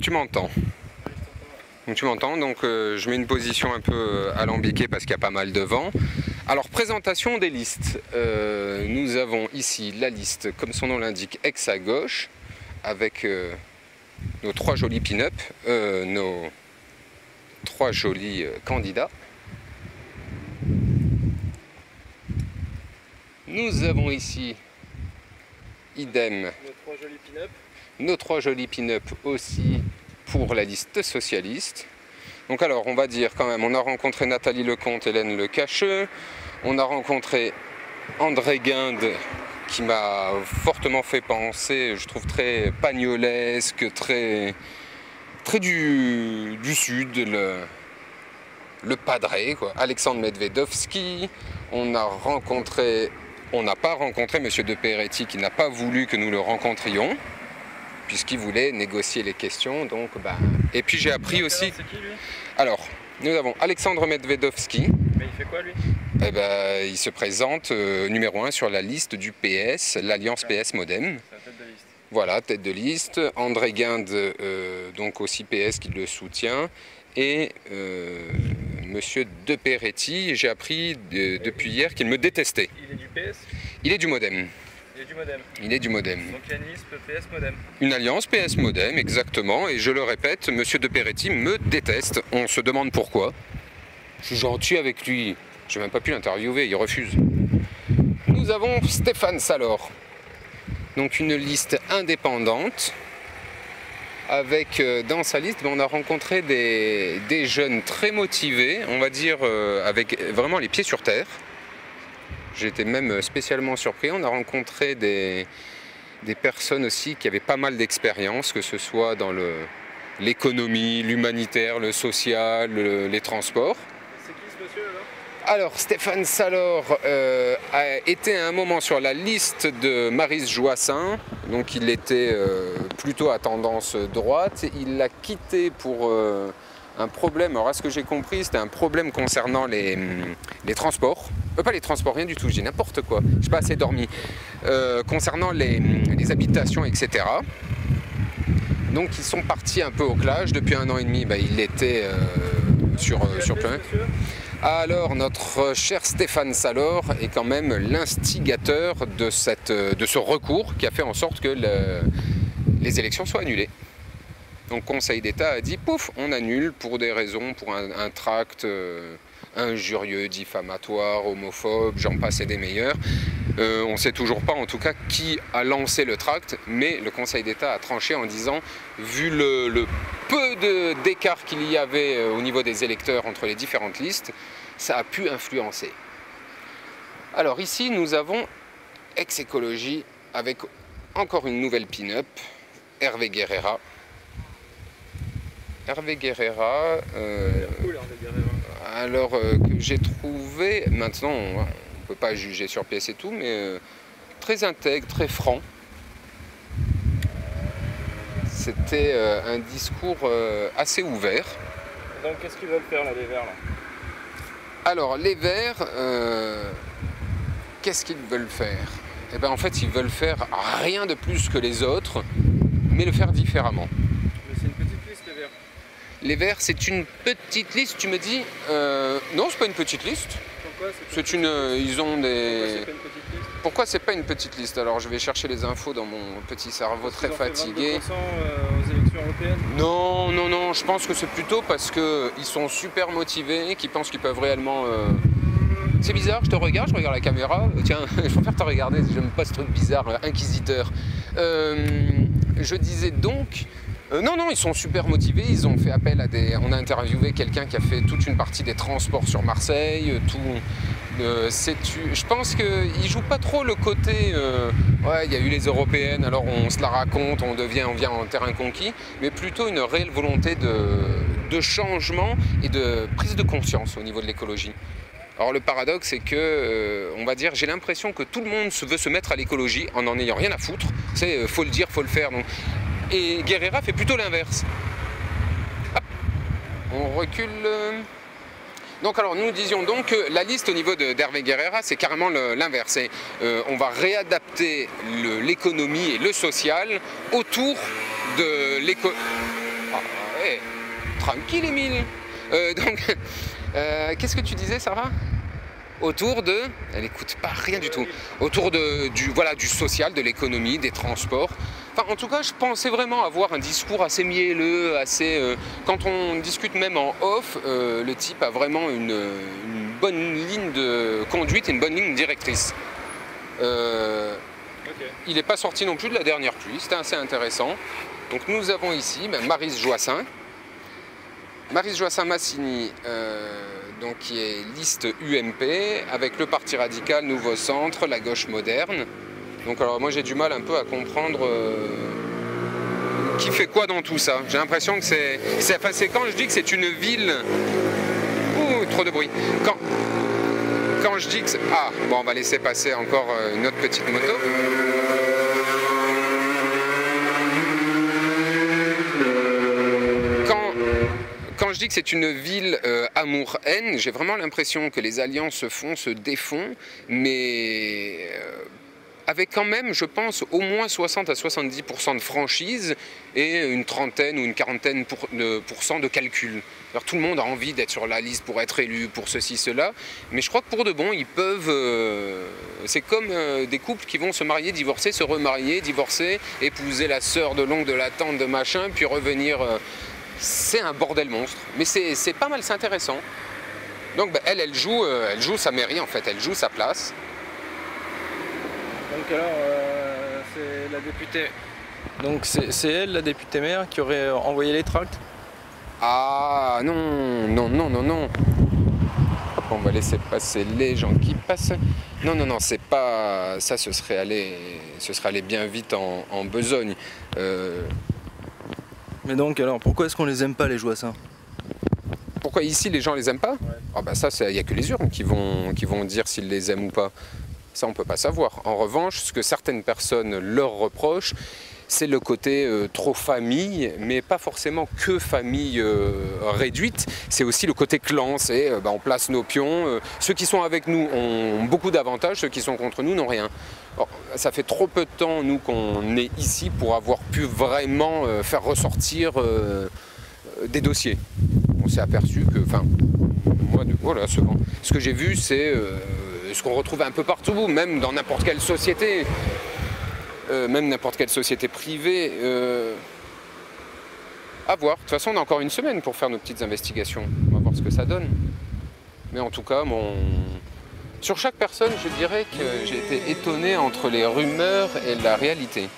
tu m'entends? Donc tu m'entends, donc je mets une position un peu alambiquée parce qu'il y a pas mal de vent. Alors présentation des listes. Nous avons ici la liste, comme son nom l'indique, ex à gauche, avec nos trois jolis pin-up, nos trois jolis candidats. Nous avons ici, idem, nos trois jolis pin-up aussi pour la liste socialiste. Donc alors, on va dire quand même, on a rencontré Nathalie Lecomte, Hélène Lecacheux, on a rencontré André Guinde, qui m'a fortement fait penser, je trouve très pagnolesque, très du sud, le padré, quoi. Alexandre Medvedovski, on n'a pas rencontré Monsieur de Peretti, qui n'a pas voulu que nous le rencontrions, puisqu'il voulait négocier les questions. Donc, Et puis j'ai appris aussi... C'est qui, lui? Alors, nous avons Alexandre Medvedovski. Mais il fait quoi, lui? Il se présente numéro 1 sur la liste du PS, l'Alliance PS Modem. C'est la tête de liste. Voilà, tête de liste. André Guinde, donc aussi PS qui le soutient. Et Monsieur de Peretti, j'ai appris depuis hier qu'il me détestait. Il est du PS? Il est du Modem. Il est du Modem. Il est du Modem. Donc il y a une liste PS Modem. Une alliance PS Modem, exactement. Et je le répète, Monsieur de Peretti me déteste. On se demande pourquoi. Je suis gentil avec lui. Je n'ai même pas pu l'interviewer, il refuse. Nous avons Stéphane Salor. Donc une liste indépendante. Avec dans sa liste, on a rencontré des jeunes très motivés, on va dire avec vraiment les pieds sur terre. J'étais même spécialement surpris. On a rencontré des personnes aussi qui avaient pas mal d'expérience, que ce soit dans l'économie, l'humanitaire, le social, les transports. C'est qui ce monsieur là? Alors Stéphane Salor a été à un moment sur la liste de Maryse Joissin, donc il était plutôt à tendance droite. Il l'a quitté pour un problème, alors à ce que j'ai compris, c'était un problème concernant les transports. Pas les transports, rien du tout, je dis n'importe quoi, je n'ai pas assez dormi. Concernant les habitations, etc. Donc ils sont partis un peu au clash. Depuis 1 an et demi, il était sur plein. Alors notre cher Stéphane Salor est quand même l'instigateur de ce recours qui a fait en sorte que les élections soient annulées. Donc le Conseil d'État a dit pouf, on annule pour des raisons, pour un tract injurieux, diffamatoire, homophobe, j'en passe et des meilleurs. On ne sait toujours pas en tout cas qui a lancé le tract, mais le Conseil d'État a tranché en disant, vu le peu d'écart qu'il y avait au niveau des électeurs entre les différentes listes, ça a pu influencer. Alors ici nous avons ex-écologie avec encore une nouvelle pin-up, Hervé Guerrera. Hervé Guerrera, alors que j'ai trouvé, maintenant on ne peut pas juger sur pièce et tout, mais très intègre, très franc. C'était un discours assez ouvert. Donc qu'est-ce qu'ils veulent faire là, les Verts là? Alors les Verts, qu'est-ce qu'ils veulent faire? Eh bien en fait ils veulent faire rien de plus que les autres, mais le faire différemment. Mais c'est une petite liste, les Verts. Les Verts, c'est une petite liste, tu me dis? Non, c'est pas une petite liste. Pourquoi c'est une, ils ont des... Pourquoi c'est pas une petite liste? Pourquoi c'est pas une petite liste? Alors je vais chercher les infos dans mon petit cerveau très fatigué. 22% aux élections européennes? Non, non, non, je pense que c'est plutôt parce qu'ils sont super motivés, qu'ils pensent qu'ils peuvent réellement... C'est bizarre, je regarde la caméra. Tiens, je préfère te regarder, j'aime pas ce truc bizarre, inquisiteur. Je disais donc... non, ils sont super motivés, ils ont fait appel à des... On a interviewé quelqu'un qui a fait toute une partie des transports sur Marseille, je pense qu'ils ne jouent pas trop le côté ouais, il y a eu les européennes, alors on se la raconte, on vient en terrain conquis, mais plutôt une réelle volonté de changement et de prise de conscience au niveau de l'écologie. Alors le paradoxe, c'est que, on va dire, j'ai l'impression que tout le monde veut se mettre à l'écologie en n'en ayant rien à foutre. C'est faut le dire, faut le faire. Donc. Et Guerrera fait plutôt l'inverse. On recule. Donc alors nous disions donc que la liste au niveau d'Hervé Guerrera, c'est carrément l'inverse. On va réadapter l'économie et le social autour de l'économie. Ah, tranquille, Émile. Qu'est-ce que tu disais, Sarah? Autour de... Elle écoute pas rien du tout. Autour du social, de l'économie, des transports. Enfin, en tout cas, je pensais vraiment avoir un discours assez mielleux, assez... quand on discute même en off, le type a vraiment une bonne ligne de conduite et une bonne ligne directrice. Il n'est pas sorti non plus de la dernière pluie, c'était assez intéressant. Donc nous avons ici Maryse Joissaint. Maryse Joissaint-Massiny, donc qui est liste UMP, avec le Parti radical, Nouveau Centre, la gauche moderne. Donc alors moi j'ai du mal un peu à comprendre qui fait quoi dans tout ça. J'ai l'impression que c'est quand je dis que c'est une ville... Ouh, trop de bruit. Quand je dis que c'est... Ah, bon, on va laisser passer encore une autre petite moto. Quand je dis que c'est une ville amour-haine, j'ai vraiment l'impression que les alliances se défont, mais avec quand même, je pense, au moins 60 à 70% de franchise et une trentaine ou une quarantaine de calcul. Alors tout le monde a envie d'être sur la liste pour être élu, pour ceci, cela, mais je crois que pour de bon, ils peuvent... c'est comme des couples qui vont se marier, divorcer, se remarier, divorcer, épouser la sœur de l'oncle, de la tante, de machin, puis revenir... c'est un bordel monstre, mais c'est pas mal, c'est intéressant. Donc bah, elle joue sa mairie en fait, elle joue sa place. Donc alors, c'est la députée. Donc c'est elle, la députée maire, qui aurait envoyé les tracts? Ah non, non, non, non, non. Hop, on va laisser passer les gens qui passent. Non, non, non, c'est pas... Ça, ce serait allé bien vite en besogne. Mais donc alors, pourquoi est-ce qu'on les aime pas, les Joissaint? Pourquoi ici les gens les aiment pas? Ouais. Ah bah ça, il n'y a que les urnes qui vont dire s'ils les aiment ou pas. Ça, on peut pas savoir. En revanche, ce que certaines personnes leur reprochent, c'est le côté trop famille, mais pas forcément que famille réduite. C'est aussi le côté clan, c'est on place nos pions. Ceux qui sont avec nous ont beaucoup d'avantages, ceux qui sont contre nous n'ont rien. Alors, ça fait trop peu de temps, nous, qu'on est ici pour avoir pu vraiment faire ressortir des dossiers. On s'est aperçu que, enfin, moi, voilà, ce que j'ai vu, c'est ce qu'on retrouve un peu partout, même dans n'importe quelle société. Même n'importe quelle société privée. À voir. De toute façon, on a encore une semaine pour faire nos petites investigations. On va voir ce que ça donne. Mais en tout cas, sur chaque personne, je dirais que j'ai été étonné entre les rumeurs et la réalité.